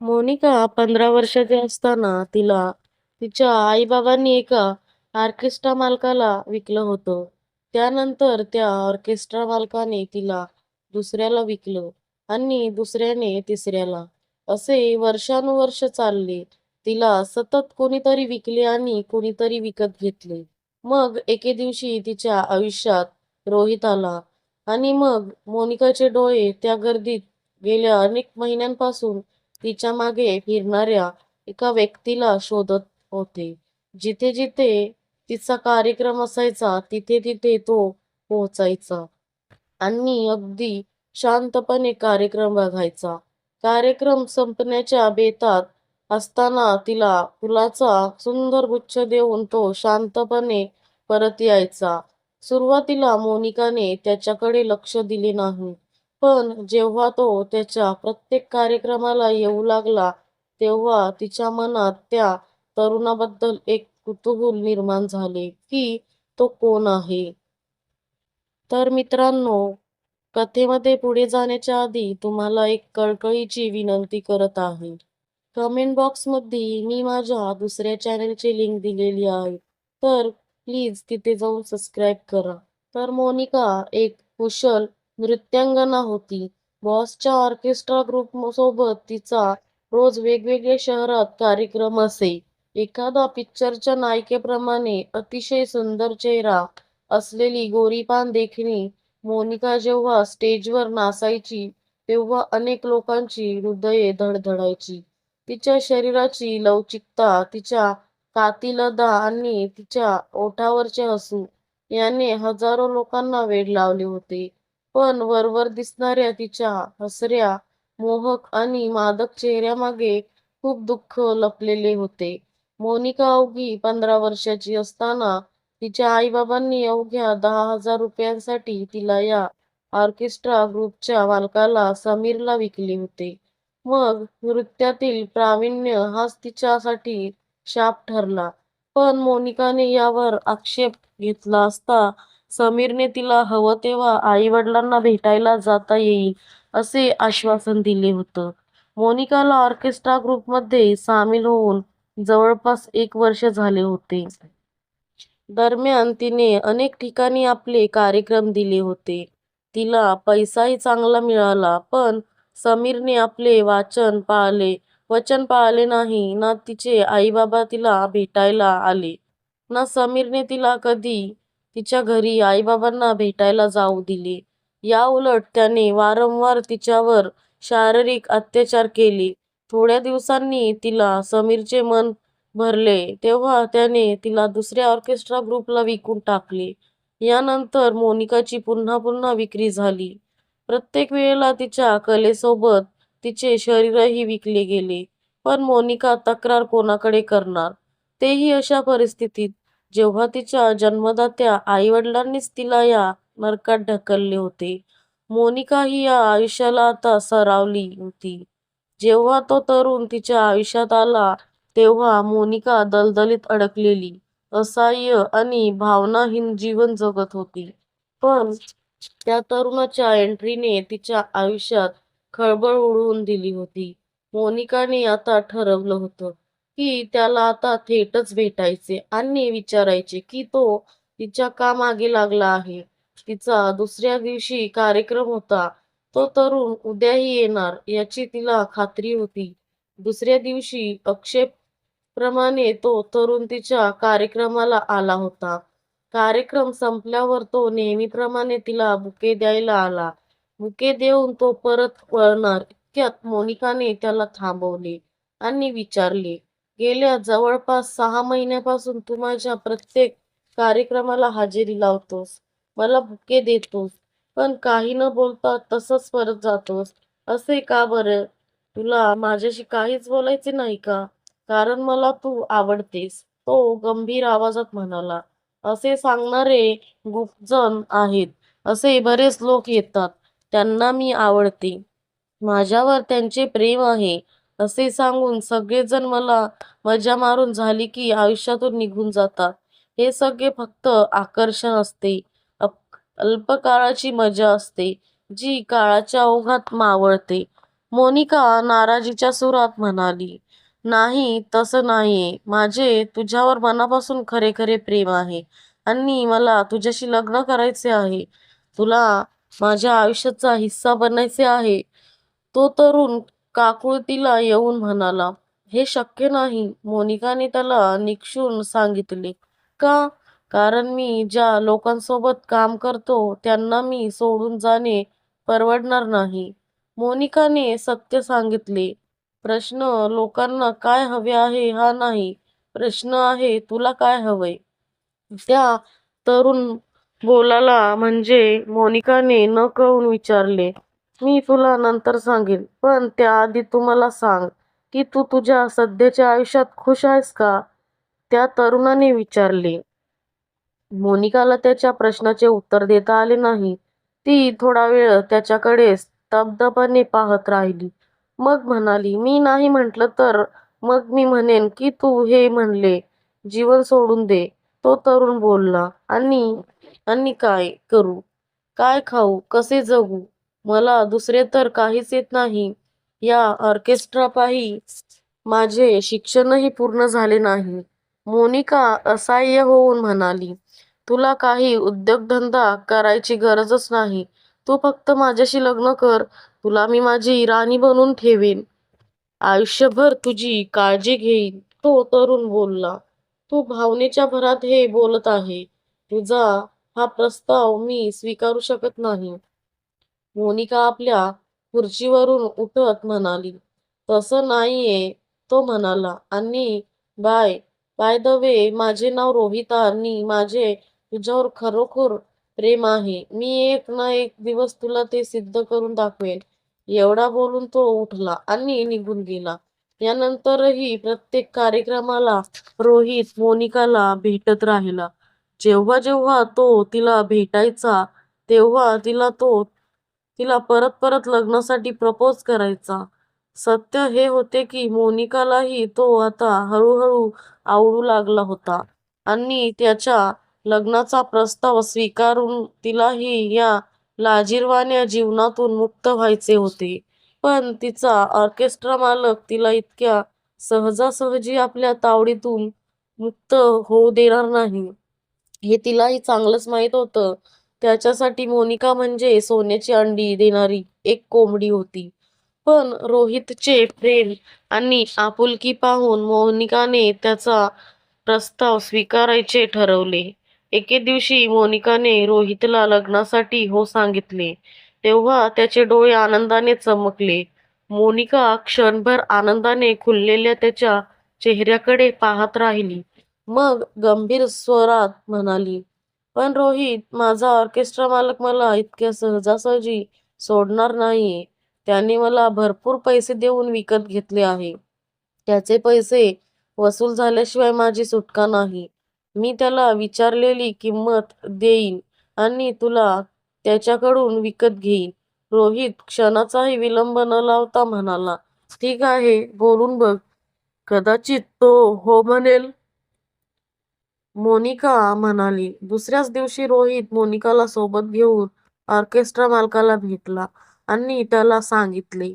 मोनिका 15 वर्षाची असताना तिला तिच्या आई-बाबांनी एका ऑर्केस्ट्रा मालकाला विकलं होतं. त्यानंतर त्या ऑर्केस्ट्रा मालकाने तिला दुसऱ्याला विकलं आणि दुसऱ्याने तिसऱ्याला. असे वर्षानुवर्ष चालले. तिला सतत कोणीतरी विकले आणि कोणीतरी विकत घेतले. मग एके दिवशी तिच्या आयुष्यात रोहित आला आणि मग मोनिकाचे डोळे त्या गर्दीत गेल्या अनेक महिन्यांपासून तिच्या मागे फिरणाऱ्या एका व्यक्तीला शोधत होते. जिथे-जिथे तिचा कार्यक्रम असायचा, तिथे-तिथे तो पोहोचायचा आणि अगदी शांतपणे कार्यक्रम बघायचा. कार्यक्रम संपण्याच्या बेतात असताना तिला फुलाचा सुंदर गुच्छ देऊन तो शांतपणे परत यायचा. सुरुवातीला मोनिकाने त्याच्याकडे लक्ष दिले नाही. पण जेव्हा तो त्याच्या प्रत्येक कार्यक्रमाला येऊ लागला, तेव्हा तिच्या मनात त्या तरुणाबद्दल एक कुतूहल निर्माण झाले, की तो कोण आहे? तर मित्रांनो, कथेमध्ये पुढे जाण्याच्या आधी तुम्हाला एक कळकळीची विनंती करत आहे. कमेंट बॉक्समध्ये मी माझ्या दुसऱ्या चॅनलची लिंक दिलेली आहे. तर प्लीज तिथे जाऊन सबस्क्राईब करा. तर मोनिका एक कुशल नृत्यांगना होती. बॉसच्या ऑर्केस्ट्रा ग्रुप सोबत तिचा रोज वेगवेगळ्या शहरात कार्यक्रम असे. एखादा पिक्चरच्या नायिकेप्रमाणे अतिशय सुंदर चेहरा असलेली गोरीपान देखणी मोनिका जेव्हा स्टेजवर नाचायची, तेव्हा अनेक लोकांची हृदये धडधडायची. तिच्या शरीराची लवचिकता, तिच्या कातील अदा आणि तिच्या ओठावरचे हसू याने हजारो लोकांना वेड लावले होते. पण वरवर दिसणाऱ्या तिच्या हसऱ्या, मोहक आणि मादक चेहऱ्यामागे खूप दुःख लपलेले होते. मोनिका अवघी 15 वर्षाची असताना तिच्या आई-बाबांनी अवघ्या 10,000 रुपयांसाठी तिला या ऑर्केस्ट्रा ग्रुपच्या मालकाला समीरला विकले होते. मग नृत्यातील प्रावीण्य हाच तिच्यासाठी शाप ठरला. पण मोनिकाने यावर आक्षेप घेतला असता समीरने तिला हवं तेव्हा आई-वडिलांना भेटायला जाता येईल असे आश्वासन दिले होतं. मोनिकाला ऑर्केस्ट्रा ग्रुपमध्ये सामील होऊन जवळपास 1 वर्ष झाले होते. दरम्यान तिने अनेक ठिकाणी आपले कार्यक्रम दिले होते. तिला पैसाही चांगला मिळाला. पण समीरने आपले वचन पाळले नाही. ना तिचे आई-बाबा तिला भेटायला आले, ना समीरने तिला कधी तिच्या घरी आई-बाबांना भेटायला जाऊ दिले. याउलट त्याने वारंवार तिच्यावर शारीरिक अत्याचार केले. थोड्या दिवसांनी तिला समीरचे मन भरले तेव्हा त्याने तिला दुसऱ्या ऑर्केस्ट्रा ग्रुपला विकून टाकले. यानंतर मोनिकाची पुन्हा पुन्हा विक्री झाली. प्रत्येक वेळेला तिच्या कलेसोबत तिचे शरीरही विकले गेले. पण मोनिका तक्रार कोणाकडे करणार? तेही अशा परिस्थितीत जेव्हा तिच्या जन्मदात्या आईवडिलांनीच तिला या नरकात ढकलले होते. मोनिका ही या आयुष्याला आता सरावली होती. जेव्हा तो तरुण तिच्या आयुष्यात आला, तेव्हा मोनिका दलदलीत अडकलेली, असहाय्य आणि भावनाहीन जीवन जगत होती. पण त्या तरुणाच्या एंट्रीने तिच्या आयुष्यात खळबळ उडवून दिली होती. मोनिकाने आता ठरवलं होतं, की त्याला आता थेटच भेटायचे आणि विचारायचे, की तो तिच्या का मागे लागला आहे. तिचा दुसऱ्या दिवशी कार्यक्रम होता. तो तरुण उद्याही येणार याची तिला खात्री होती. दुसऱ्या दिवशी प्रमाणे तो तरुण तिच्या कार्यक्रमाला आला होता. कार्यक्रम संपल्यावर तो नेहमीप्रमाणे तिला बुके द्यायला आला. बुके देऊन तो परत वळणार इतक्यात मोनिकाने त्याला थांबवले आणि विचारले, "गेल्या जवळपास 6 महिन्यापासून तू माझ्या प्रत्येक कार्यक्रमाला हजेरी लावतोस, मला बुके देतोस, पण काही न बोलता तसंच परत जातोस. असे का बरं? तुला माझ्याशी काहीच बोलायचे नाही का?" "कारण मला तू आवडतेस," तो गंभीर आवाजात म्हणाला. "असे सांगणारे गुपजन आहेत. असे बरेच लोक येतात. त्यांना मी आवडते. माझ्यावर त्यांचे प्रेम आहे असे सांगून सगळेजण मला मजा मारून झाली की आयुष्यातून निघून जातात. हे सगळे फक्त आकर्षण असते. अल्पकाळाची मजा असते, जी काळाच्या ओघात मावळते." मोनिका नाराजीच्या सुरात म्हणाली, नाही तसं नाहीये. माझे तुझ्यावर मनापासून खरे खरे प्रेम आहे आणि मला तुझ्याशी लग्न करायचे आहे. तुला माझ्या आयुष्याचा हिस्सा बनायचे आहे. तो तरुण काकुळतीला येऊन म्हणाला. हे शक्य नाही, मोनिकाने त्याला निक्षून सांगितले. का? कारण मी ज्या लोकांसोबत काम करतो त्यांना मी सोडून जाणे परवडणार नाही. मोनिकाने सत्य सांगितले. प्रश्न लोकांना काय हवे आहे हा नाही. प्रश्न आहे तुला काय हवंय? त्या तरुण बोलाला म्हणजे मोनिकाने न कळून विचारले. मी तुला नंतर सांगेन, पण त्याआधी तू मला सांग की तू तुझ्या सध्याच्या आयुष्यात खुश आहेस का? त्या तरुणाने विचारले. मोनिकाला त्याच्या प्रश्नाचे उत्तर देता आले नाही. ती थोडा वेळ त्याच्याकडे स्तब्धपणे पाहत राहिली. मग म्हणाली, मी नाही म्हटलं तर मग मी म्हणेन की तू हे म्हणले जीवन सोडून दे. तो तरुण बोलला. आणि आणि काय करू? काय खाऊ? कसे जगू? मला दुसरे तर काहीच येत नाही. या ऑर्केस्ट्रापायी माझे शिक्षणही पूर्ण झाले नाही. मोनिका असहाय्य होऊन म्हणाली, तुला काही उद्योगधंदा करायची गरजच नाही. तू फक्त माझ्याशी लग्न कर. तुला मी माझी राणी बनवून ठेवीन. आयुष्यभर तुझी काळजी घेईन. तो तरुण बोलला. तू भावनेच्या भरात हे बोलत आहे. तुझा हा प्रस्ताव मी स्वीकारू शकत नाही. मोनिका आपल्या खुर्चीवरून उठत म्हणाली, तसं नाहीये. तो म्हणाला, आणि बाय बाय द वे, माझे नाव रोहिता आणि माझे तुझ्यावर खरोखर प्रेम आहे. मी एक ना एक दिवस तुला ते सिद्ध करून दाखवेन. एवढा बोलून तो उठला आणि निघून गेला. यानंतरही प्रत्येक कार्यक्रमाला रोहित मोनिकाला भेटत राहिला. जेव्हा जेव्हा तो तिला भेटायचा तेव्हा तिला परत परत लग्नासाठी प्रपोज करायचा. सत्य हे होते की मोनिकालाही तो आता हळूहळू आवडू लागला होता आणि त्याच्या लग्नाचा प्रस्ताव स्वीकारून तिलाही या लाजिरवाण्या जीवनातून मुक्त व्हायचे होते. पण तिचा ऑर्केस्ट्रा मालक तिला इतक्या सहजासहजी आपल्या तावडीतून मुक्त होऊ देणार नाही हे तिलाही चांगलंच माहीत होतं. त्याच्यासाठी मोनिका म्हणजे सोन्याची अंडी देणारी एक कोंबडी होती. पण रोहितचे प्रेम आणि आपुलकी पाहून मोनिकाने त्याचा प्रस्ताव स्वीकारायचे ठरवले. एके दिवशी मोनिकाने रोहितला लग्नासाठी हो सांगितले. तेव्हा त्याचे डोळे आनंदाने चमकले. मोनिका क्षणभर आनंदाने खुललेल्या त्याच्या चेहऱ्याकडे पाहत राहिली. मग गंभीर स्वरात म्हणाली, पण रोहित, माझा ऑर्केस्ट्रा मालक मला इतक्या सहजासहजी सोडणार नाहीये. त्याने मला भरपूर पैसे देऊन विकत घेतले आहे. त्याचे पैसे वसूल झाल्याशिवाय माझी सुटका नाही. मी त्याला विचारलेली किंमत देईन आणि तुला त्याच्याकडून विकत घेईन. रोहित क्षणाचाही विलंब न लावता म्हणाला, ठीक आहे, बोलून बघ. कदाचित तो हो म्हणेल. मोनिका म्हणाली. दुसऱ्याच दिवशी रोहित मोनिकाला सोबत घेऊन ऑर्केस्ट्रा मालकाला भेटला आणि त्याला सांगितले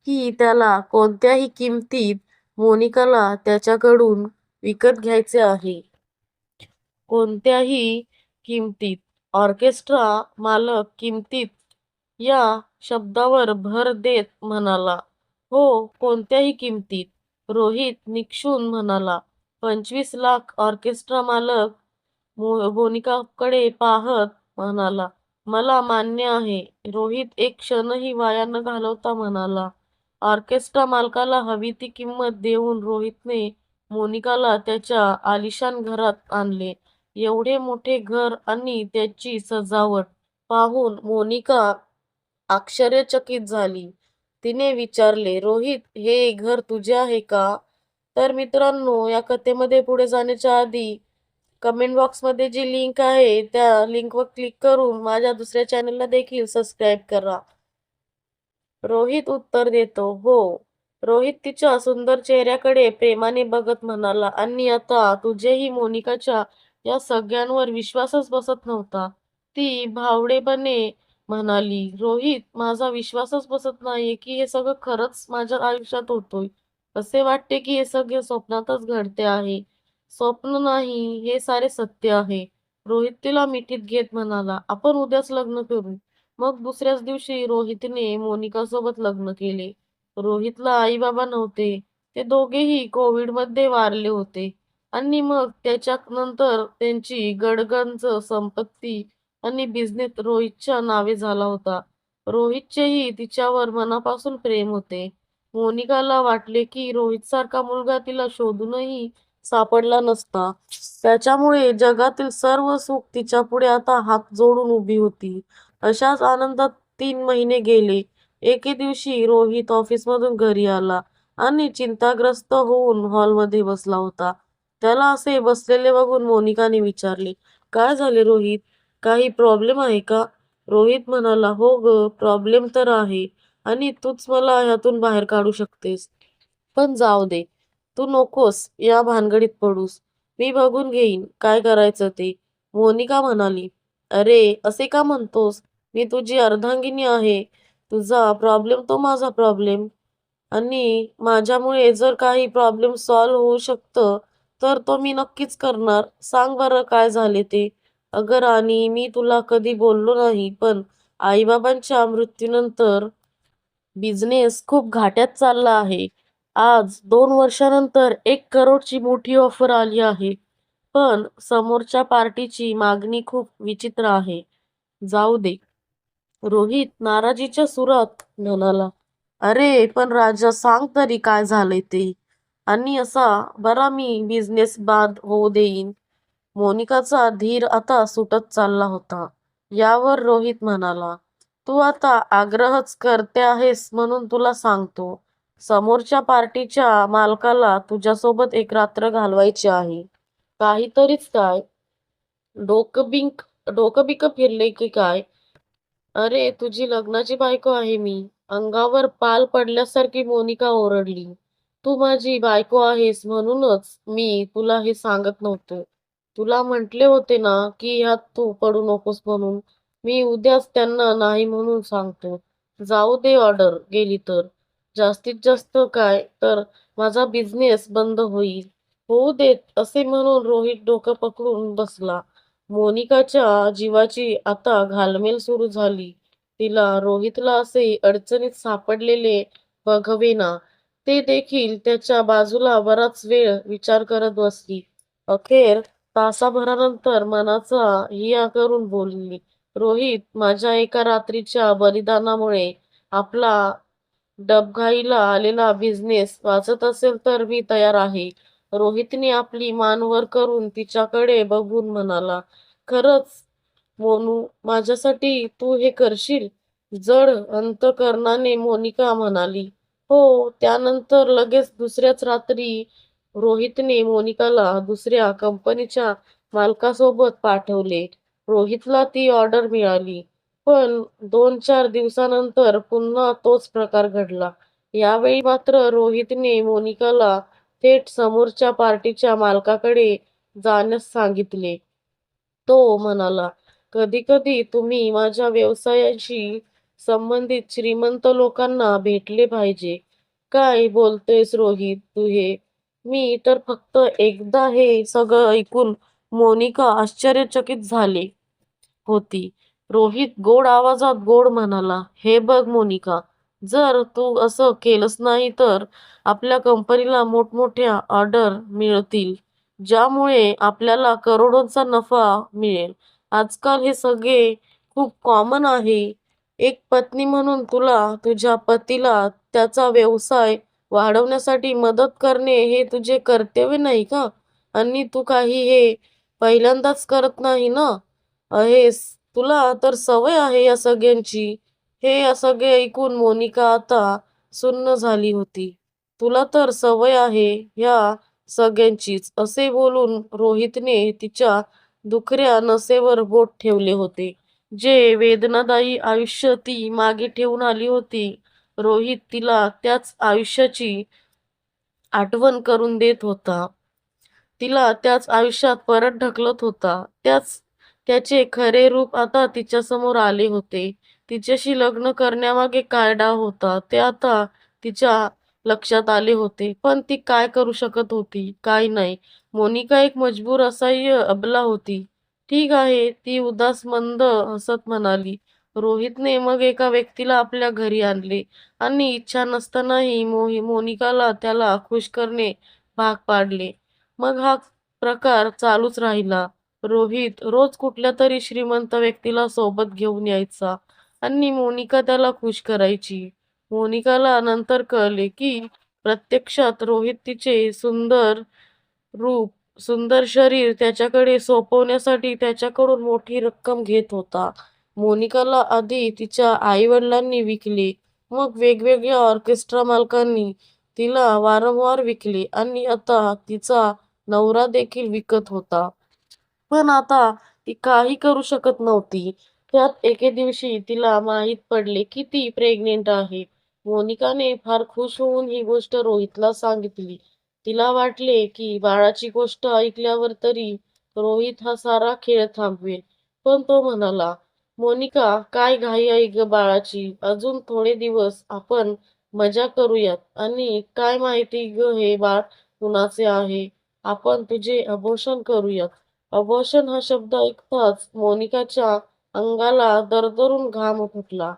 की त्याला कोणत्याही किमतीत मोनिकाला त्याच्याकडून विकत घ्यायचे आहे. कोणत्याही किमतीत. ऑर्केस्ट्रा मालक किमतीत या शब्दावर भर देत म्हणाला, हो, कोणत्याही किमतीत. रोहित निक्षून म्हणाला, 25 लाख. ऑर्केस्ट्रा मालक मोनिकाकडे पाहत म्हणाला, मला मान्य आहे. रोहित एक क्षणही वाया न घालवता म्हणाला. ऑर्केस्ट्रा मालकाला हवी ती किंमत देऊन रोहितने मोनिकाला त्याच्या आलिशान घरात आणले. एवढे मोठे घर आणि त्याची सजावट पाहून मोनिका आश्चर्यचकित झाली. तिने विचारले, रोहित, हे घर तुझे आहे का? तर मित्रांनो, या कथेमध्ये पुढे जाण्याच्या आधी कमेंट बॉक्समध्ये जी लिंक आहे त्या लिंकवर क्लिक करून माझ्या दुसऱ्या चॅनलला देखील सबस्क्राईब करा. रोहित उत्तर देतो, हो. रोहित तिच्या सुंदर चेहऱ्याकडे प्रेमाने बघत म्हणाला, आणि आता तुझेही मोनिकाच्या या सगळ्यांवर विश्वासच बसत नव्हता. ती भावडेपणे म्हणाली, "रोहित, माझा विश्वासच बसत नाहीये की हे सगळं खरंच माझ्या आयुष्यात होतोय. असे वाटते की हे सगळे स्वप्नातच घडते आहे. स्वप्न नाही, हे सारे सत्य आहे." रोहित तिला मिठीत घेत म्हणाला, "आपण उद्याच लग्न करू." मग दुसऱ्याच दिवशी रोहितने मोनिकासोबत लग्न केले. रोहितला आई-बाबा नव्हते. ते दोघेही कोविडमध्ये वारले होते. आणि मग त्याच्यानंतर त्यांची गडगंज संपत्ती आणि बिझनेस रोहितच्या नावे झाला होता. रोहितचेही तिच्यावर मनापासून प्रेम होते. मोनिकाला वाटले की रोहितसारखा मुलगा तिला शोधूनही सापडला नसता. त्याच्यामुळे जगातील सर्व सुख तिच्यापुढे आता हात जोडून उभी होती. अशाच आनंदात 3 महिने गेले. एके दिवशी रोहित ऑफिसमधून घरी आला आणि चिंताग्रस्त होऊन हॉलमध्ये बसला होता. त्याला असे बसलेले बघून मोनिकाने विचारले, "काय झाले रोहित? काही प्रॉब्लेम आहे का?" रोहित म्हणाला, "हो ग, प्रॉब्लेम तर आहे आणि तूच मला ह्यातून बाहेर काढू शकतेस. पण जाऊ दे, तू नकोस या भानगडीत पडूस. मी बघून घेईन काय करायचं ते." मोनिका म्हणाली, "अरे, असे का म्हणतोस? मी तुझी अर्धांगिनी आहे. तुझा प्रॉब्लेम तो माझा प्रॉब्लेम. आणि माझ्यामुळे जर काही प्रॉब्लेम सॉल्व्ह होऊ शकतं, तर तो मी नक्कीच करणार. सांग बरं काय झाले ते?" "अगं राणी, मी तुला कधी बोललो नाही, पण आई-बाबांच्या मृत्यूनंतर बिझनेस खूप घाट्यात चालला आहे. आज 2 वर्षानंतर 1 करोडची मोठी ऑफर आली आहे. पण समोरच्या पार्टीची मागणी खूप विचित्र आहे." "जाऊ दे." रोहित नाराजीच्या सुरात म्हणाला, "अरे पण राजा, सांग तरी काय झालंय ते. आणि असा बरा मी बिझनेस बाद होऊ देईन." मोनिकाचा धीर आता सुटत चालला होता. यावर रोहित म्हणाला, "तू आता आग्रहच करते आहेस म्हणून तुला सांगतो. समोरच्या पार्टीच्या मालकाला तुझ्यासोबत एक रात्र घालवायची आहे." "काहीतरीच काय? डोकं बिकं फिरले की काय?" "अरे, तुझी लग्नाची बायको आहे मी." अंगावर पाल पडल्यासारखी मोनिका ओरडली. "तू माझी बायको आहेस म्हणूनच मी तुला हे सांगत नव्हतो. तुला म्हटले होते ना की ह्यात तू पडू नकोस म्हणून. मी उद्याच त्यांना नाही म्हणून सांगतो. जाऊ दे ऑर्डर गेली तर. जास्तीत जास्त काय तर माझा बिझनेस बंद होईल." "होऊ देत." असे म्हणून रोहित डोकं पकडून बसला. मोनिकाच्या जीवाची आता घालमेल सुरू झाली. तिला रोहितला असे अडचणीत सापडलेले बघवेना. ते देखील त्याच्या बाजूला बराच वेळ विचार करत बसली. अखेर तासाभरानंतर मनाचा हिया करून बोलली, "रोहित, माझ्या एका रात्रीच्या बलिदानामुळे आपला डबघाईला आलेला बिझनेस वाचत असेल तर मी तयार आहे." रोहितने आपली मान वर करून तिच्याकडे बघून म्हणाला, "खरंच मोनू, माझ्यासाठी तू हे करशील?" जड अंतकरणाने मोनिका म्हणाली, "हो." त्यानंतर लगेच दुसऱ्याच रात्री रोहितने मोनिकाला दुसऱ्या कंपनीच्या मालकासोबत पाठवले. रोहितला ती ऑर्डर मिळाली. पण 2-4 दिवसानंतर पुन्हा तोच प्रकार घडला. यावेळी मात्र रोहितने मोनिकाला थेट समोरच्या पार्टीच्या मालकाकडे जाण्यास सांगितले. तो म्हणाला, "कधी-कधी तुम्ही माझ्या व्यवसायाशी संबंधित श्रीमंत लोकांना भेटले पाहिजे." "काय बोलतोयस रोहित तू हे?" मी तर फक्त एकदा हे सगळं ऐकून मोनिका आश्चर्यचकित झाली होती. रोहित गोड आवाजात गोड म्हणाला, "हे बघ मोनिका, जर तू असं केलंस नाही तर आपल्या कंपनीला मोठमोठ्या ऑर्डर मिळतील, ज्यामुळे आपल्याला करोडोंचा नफा मिळेल. आजकाल हे सगळे खूप कॉमन आहे. एक पत्नी म्हणून तुला तुझ्या पतीला त्याचा व्यवसाय वाढवण्यासाठी मदत करणे हे तुझे कर्तव्य नाही का? आणि तू काही हे पहिल्यांदाच करत नाही ना आहेस. तुला तर सवय आहे या सगळ्यांची." हे सगळे ऐकून मोनिका आता सुन्न झाली होती. "तुला तर सवय आहे ह्या सगळ्यांचीच." असे बोलून रोहितने तिच्या दुखऱ्या नसेवर बोट ठेवले होते. जे वेदनादायी आयुष्य ती मागे ठेवून आली होती. रोहित तिला त्याच आयुष्याची आठवण करून देत होता. तिला त्याच आयुष्यात परत ढकलत होता. त्याचे खरे रूप आता तिच्यासमोर आले होते. तिच्याशी लग्न करण्यामागे काय डाव होता ते आता तिच्या लक्षात आले होते. पण ती काय करू शकत होती? काय नाही. मोनिका एक मजबूर असहाय्य अबला होती. ठीक आहे, ती उदास मंद हसत म्हणाली. रोहितने मग एका व्यक्तीला आपल्या घरी आणले आणि इच्छा नसतानाही मोनिकाला त्याला खुश करणे भाग पाडले. मग हा प्रकार चालूच राहिला. रोहित रोज कुठल्यातरी श्रीमंत व्यक्तीला सोबत घेऊन यायचा आणि मोनिका त्याला खुश करायची. मोनिकाला नंतर कळले की प्रत्यक्षात रोहित तिचे सुंदर रूप, सुंदर शरीर त्याच्याकडे सोपवण्यासाठी त्याच्याकडून मोठी रक्कम घेत होता. मोनिकाला आधी तिच्या आई-वडिलांनी विकले, मग वेगवेगळ्या ऑर्केस्ट्रा मालकांनी तिला वारंवार विकले आणि आता तिचा नवरा देखील विकत होता. पण आता ती काही करू शकत नव्हती. त्यात एके दिवशी तिला माहीत पडले की ती प्रेग्नेंट आहे. मोनिकाने फार खुश होऊन ही गोष्ट रोहितला सांगितली. तिला वाटले की बाळाची गोष्ट ऐकल्यावर तरी रोहित हा सारा खेळ थांबवेल. पण तो म्हणाला, "मोनिका, काय घाई आहे ग बाळाची? अजून थोडे दिवस आपण मजा करूयात. आणि काय माहिती ग हे बाळ कुणाचे आहे? आपण तुझे अबॉर्शन करूयात." अबॉर्शन हा शब्द ऐकताच मोनिकाच्या अंगाला दरदरून घाम फुटला.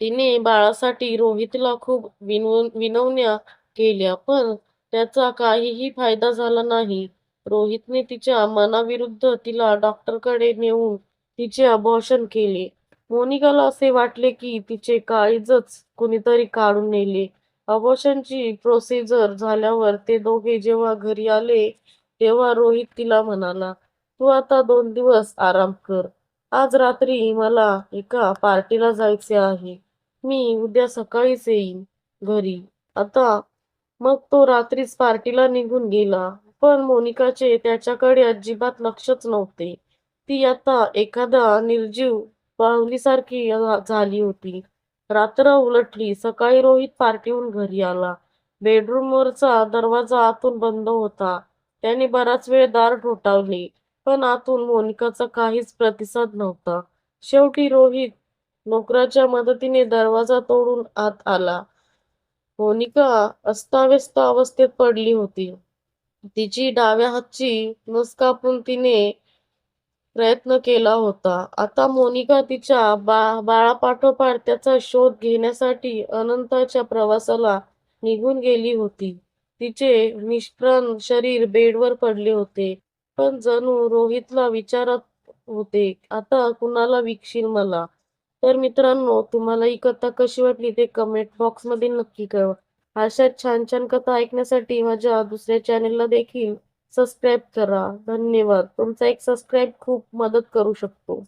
तिने बाळासाठी रोहितला खूप विनवण्या केल्या, पण त्याचा काहीही फायदा झाला नाही. रोहितने तिच्या मनाविरुद्ध तिला डॉक्टरकडे नेऊन तिचे अबॉर्शन केले. मोनिकाला असे वाटले की तिचे काळीजच कुणीतरी काढून नेले. अबॉर्शनची प्रोसिजर झाल्यावर ते दोघे जेव्हा घरी आले, तेव्हा रोहित तिला म्हणाला, "तू आता 2 दिवस आराम कर. आज रात्री मला एका पार्टीला जायचे आहे. मी उद्या सकाळीच येईन घरी." आता मग तो रात्रीच पार्टीला निघून गेला. पण मोनिकाचे त्याच्याकडे अजिबात लक्षच नव्हते. ती आता एखाद्या निर्जीव बाहुलीसारखी झाली होती. रात्र उलटली. सकाळी रोहित पार्टीहून घरी आला. बेडरूमवरचा दरवाजा आतून बंद होता. त्याने बराच वेळ दार ठोठावले, पण आतून मोनिकाचा काहीच प्रतिसाद नव्हता. शेवटी रोहित नोकराच्या मदतीने दरवाजा तोडून आत आला. मोनिका अस्ताव्यस्त अवस्थेत पडली होती. तिची डाव्या हातची नस कापून तिने प्रयत्न केला होता. आता मोनिका तिच्या बाळापाठोपाठ त्याचा शोध घेण्यासाठी अनंताच्या प्रवासाला निघून गेली होती. तिचे निष्प्राण शरीर बेडवर पडले होते, पण जणू रोहितला विचारत होते, "आता कुणाला विकशील मला?" तर मित्रांनो, तुम्हाला ही कथा कशी वाटली ते कमेंट बॉक्समध्ये नक्की कळवा. अशाच छान छान कथा ऐकण्यासाठी माझ्या दुसऱ्या चॅनेलला देखील सबस्क्राईब करा. धन्यवाद. तुमचा एक सबस्क्राईब खूप मदत करू शकतो.